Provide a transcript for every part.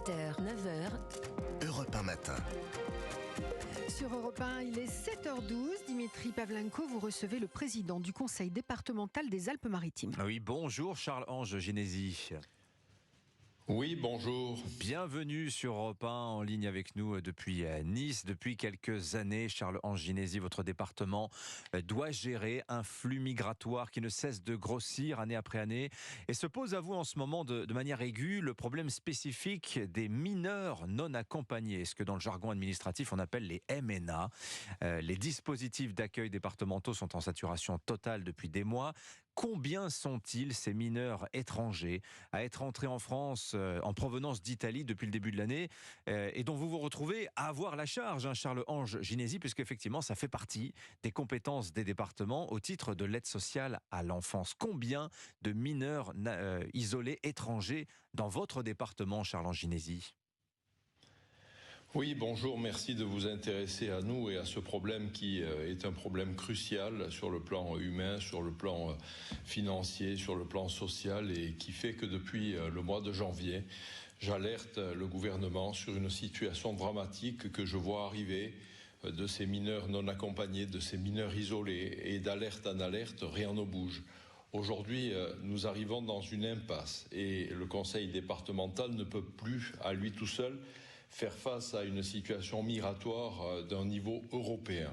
7h, 9h, Europe 1 matin. Sur Europe 1, il est 7h12. Dimitri Pavlenko, vous recevez le président du conseil départemental des Alpes-Maritimes. Oui, bonjour Charles-Ange Ginésy. Oui, bonjour. Bienvenue sur Europe 1 en ligne avec nous depuis Nice. Depuis quelques années, Charles-Ange Ginésy, votre département doit gérer un flux migratoire qui ne cesse de grossir année après année et se pose à vous en ce moment de manière aiguë le problème spécifique des mineurs non accompagnés, ce que dans le jargon administratif on appelle les MNA. Les dispositifs d'accueil départementaux sont en saturation totale depuis des mois. Combien sont-ils, ces mineurs étrangers, à être entrés en France en provenance d'Italie depuis le début de l'année et dont vous vous retrouvez à avoir la charge, Charles-Ange Ginésy, puisqu'effectivement ça fait partie des compétences des départements au titre de l'aide sociale à l'enfance. Combien de mineurs isolés étrangers dans votre département, Charles-Ange Ginésy ? Oui, bonjour, merci de vous intéresser à nous et à ce problème qui est un problème crucial sur le plan humain, sur le plan financier, sur le plan social et qui fait que depuis le mois de janvier, j'alerte le gouvernement sur une situation dramatique que je vois arriver de ces mineurs non accompagnés, de ces mineurs isolés et d'alerte en alerte, rien ne bouge. Aujourd'hui, nous arrivons dans une impasse et le conseil départemental ne peut plus, à lui tout seul, faire face à une situation migratoire d'un niveau européen.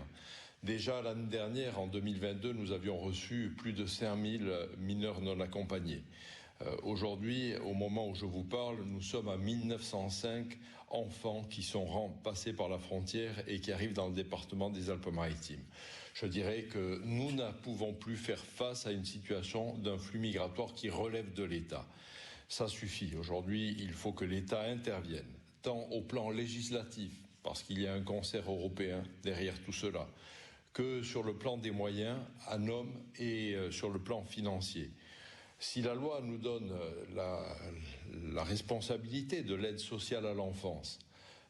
Déjà l'année dernière, en 2022, nous avions reçu plus de 5000 mineurs non accompagnés. Aujourd'hui, au moment où je vous parle, nous sommes à 1905 enfants qui sont passés par la frontière et qui arrivent dans le département des Alpes-Maritimes. Je dirais que nous ne pouvons plus faire face à une situation d'un flux migratoire qui relève de l'État. Ça suffit. Aujourd'hui, il faut que l'État intervienne, tant au plan législatif, parce qu'il y a un concert européen derrière tout cela, que sur le plan des moyens, en hommes, et sur le plan financier. Si la loi nous donne la responsabilité de l'aide sociale à l'enfance,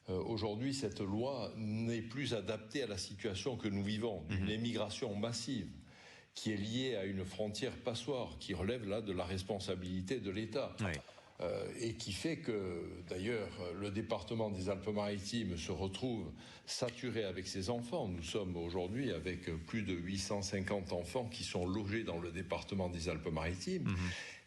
aujourd'hui cette loi n'est plus adaptée à la situation que nous vivons, d'une émigration massive qui est liée à une frontière passoire, qui relève là de la responsabilité de l'État. Oui. Et qui fait que, d'ailleurs, le département des Alpes-Maritimes se retrouve saturé avec ses enfants. Nous sommes aujourd'hui avec plus de 850 enfants qui sont logés dans le département des Alpes-Maritimes.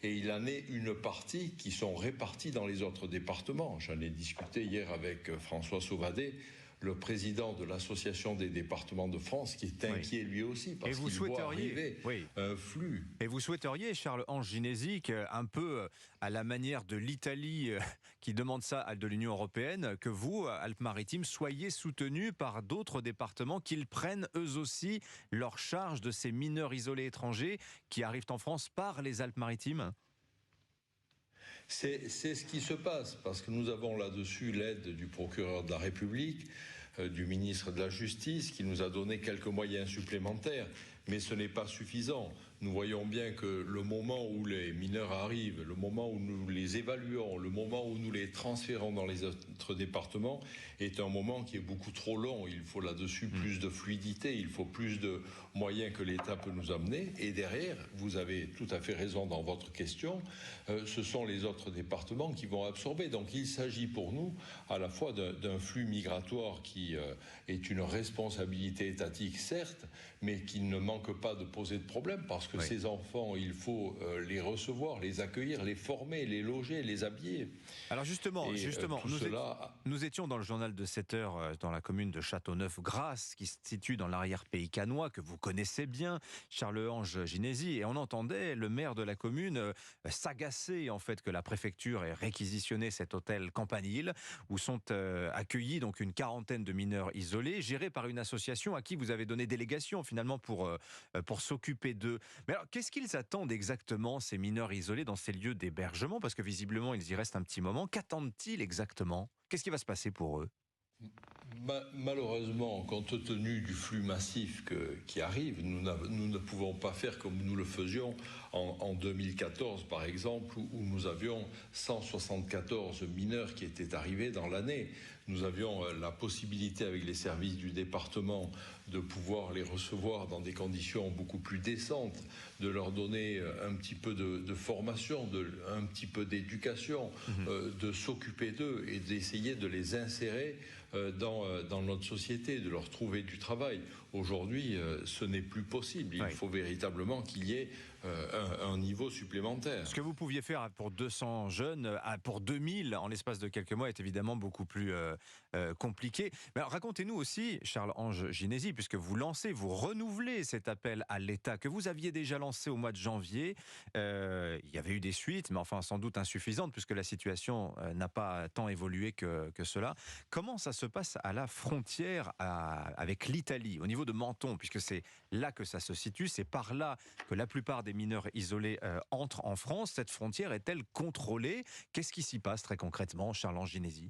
Et il en est une partie qui sont répartis dans les autres départements. J'en ai discuté hier avec François Sauvadet, le président de l'Association des départements de France, qui est inquiet lui aussi, parce qu'il voit arriver un flux. Et vous souhaiteriez, Charles-Ange Ginésy, un peu à la manière de l'Italie qui demande ça de l'Union européenne, que vous, Alpes-Maritimes, soyez soutenus par d'autres départements, qu'ils prennent eux aussi leur charge de ces mineurs isolés étrangers qui arrivent en France par les Alpes-Maritimes ? C'est ce qui se passe, parce que nous avons là-dessus l'aide du procureur de la République, du ministre de la Justice, qui nous a donné quelques moyens supplémentaires, mais ce n'est pas suffisant. Nous voyons bien que le moment où les mineurs arrivent, le moment où nous les évaluons, le moment où nous les transférons dans les autres départements, est un moment qui est beaucoup trop long. Il faut là-dessus plus de fluidité, il faut plus de moyens que l'État peut nous amener. Et derrière, vous avez tout à fait raison dans votre question, ce sont les autres départements qui vont absorber. Donc il s'agit pour nous à la fois d'un flux migratoire qui est une responsabilité étatique, certes, mais qui ne manque pas de poser de problème, parce que ces enfants, il faut les recevoir, les accueillir, les former, les loger, les habiller. Alors justement, nous étions dans le journal de 7h dans la commune de Châteauneuf-Grasse, qui se situe dans l'arrière-pays cannois, que vous connaissez bien, Charles-Ange Ginésy, et on entendait le maire de la commune s'agacer en fait que la préfecture ait réquisitionné cet hôtel Campanile, où sont accueillis donc une quarantaine de mineurs isolés, gérés par une association à qui vous avez donné délégation finalement pour s'occuper d'eux. Mais alors, qu'est-ce qu'ils attendent exactement, ces mineurs isolés, dans ces lieux d'hébergement ? Parce que visiblement, ils y restent un petit moment. Qu'attendent-ils exactement ? Qu'est-ce qui va se passer pour eux ? Malheureusement, compte tenu du flux massif qui arrive, nous ne pouvons pas faire comme nous le faisions en 2014, par exemple, où nous avions 174 mineurs qui étaient arrivés dans l'année. Nous avions la possibilité, avec les services du département, de pouvoir les recevoir dans des conditions beaucoup plus décentes, de leur donner un petit peu de formation, un petit peu d'éducation, de s'occuper d'eux et d'essayer de les insérer dans notre société, de leur trouver du travail. Aujourd'hui, ce n'est plus possible. Il faut véritablement qu'il y ait un niveau supplémentaire. Ce que vous pouviez faire pour 200 jeunes, pour 2000 en l'espace de quelques mois est évidemment beaucoup plus compliqué. Mais alors, racontez-nous aussi, Charles-Ange Ginésy, puisque vous vous renouvelez cet appel à l'État que vous aviez déjà lancé au mois de janvier. Il y avait eu des suites, mais enfin sans doute insuffisantes, puisque la situation n'a pas tant évolué que cela. Comment ça se passe à la frontière avec l'Italie, au niveau de Menton, puisque c'est là que ça se situe, c'est par là que la plupart des mineurs isolés entrent en France. Cette frontière est-elle contrôlée? Qu'est-ce qui s'y passe très concrètement, Charles-Ange Ginésy?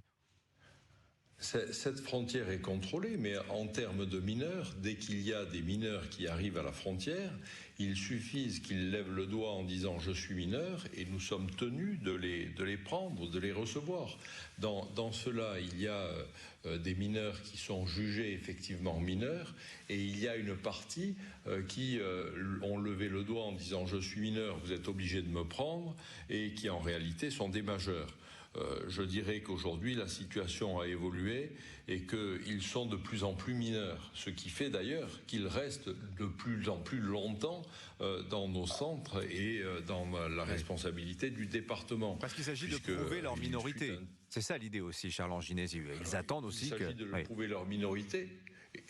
Cette frontière est contrôlée, mais en termes de mineurs, dès qu'il y a des mineurs qui arrivent à la frontière, il suffit qu'ils lèvent le doigt en disant « je suis mineur » et nous sommes tenus de les prendre, de les recevoir. Dans cela, il y a des mineurs qui sont jugés effectivement mineurs et il y a une partie qui ont levé le doigt en disant « je suis mineur, vous êtes obligé de me prendre » et qui en réalité sont des majeurs. Je dirais qu'aujourd'hui, la situation a évolué et qu'ils sont de plus en plus mineurs. Ce qui fait d'ailleurs qu'ils restent de plus en plus longtemps dans nos centres et dans la responsabilité du département. Parce qu'il s'agit de prouver leur minorité. C'est ça l'idée aussi, Charles-Ange Ginésy. Ils attendent aussi que... Il s'agit de prouver leur minorité.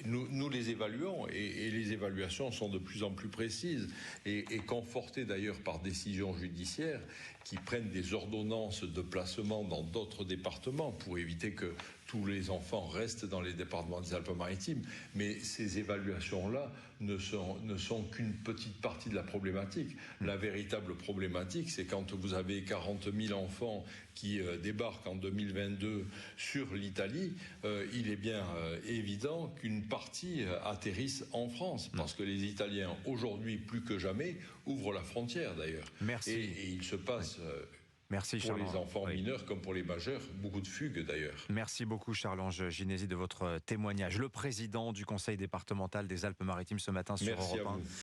Nous les évaluons et les évaluations sont de plus en plus précises et confortées d'ailleurs par décisions judiciaires qui prennent des ordonnances de placement dans d'autres départements pour éviter que tous les enfants restent dans les départements des Alpes-Maritimes. Mais ces évaluations-là ne sont qu'une petite partie de la problématique. La véritable problématique, c'est quand vous avez 40 000 enfants qui débarquent en 2022 sur l'Italie, il est bien évident qu'une partie atterrisse en France, parce que les Italiens, aujourd'hui plus que jamais, ouvrent la frontière d'ailleurs. Merci. Et il se passe... Merci, pour les enfants mineurs comme pour les majeurs, beaucoup de fugues d'ailleurs. Merci beaucoup Charles-Ange Ginésy de votre témoignage. Le président du conseil départemental des Alpes-Maritimes ce matin sur Europe 1.